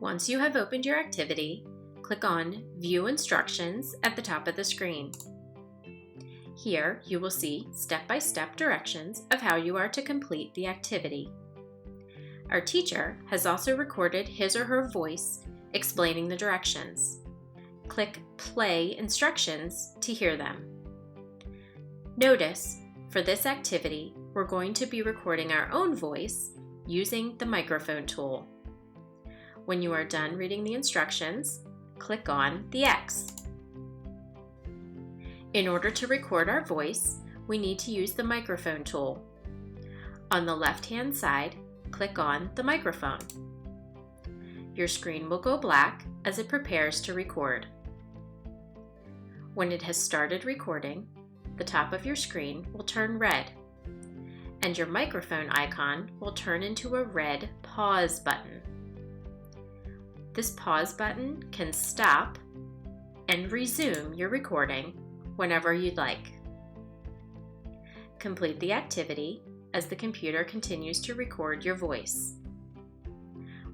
Once you have opened your activity, click on View Instructions at the top of the screen. Here, you will see step-by-step directions of how you are to complete the activity. Our teacher has also recorded his or her voice explaining the directions. Click Play Instructions to hear them. Notice, for this activity, we're going to be recording our own voice using the microphone tool. When you are done reading the instructions, click on the X. In order to record our voice, we need to use the microphone tool. On the left-hand side, click on the microphone. Your screen will go black as it prepares to record. When it has started recording, the top of your screen will turn red, and your microphone icon will turn into a red pause button. This pause button can stop and resume your recording whenever you'd like. Complete the activity as the computer continues to record your voice.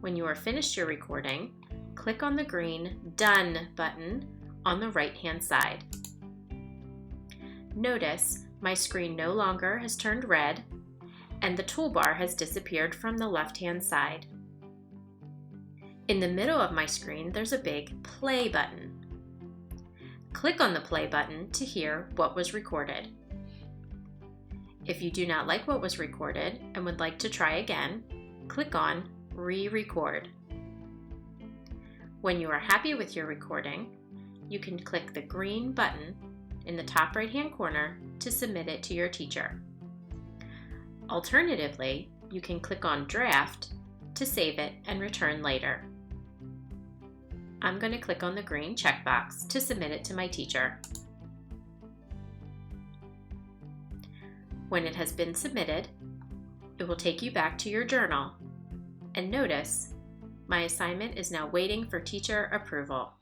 When you are finished your recording, click on the green Done button on the right-hand side. Notice my screen no longer has turned red and the toolbar has disappeared from the left-hand side. In the middle of my screen, there's a big Play button. Click on the Play button to hear what was recorded. If you do not like what was recorded and would like to try again, click on Re-record. When you are happy with your recording, you can click the green button in the top right-hand corner to submit it to your teacher. Alternatively, you can click on Draft to save it and return later. I'm going to click on the green checkbox to submit it to my teacher. When it has been submitted, it will take you back to your journal. And notice, my assignment is now waiting for teacher approval.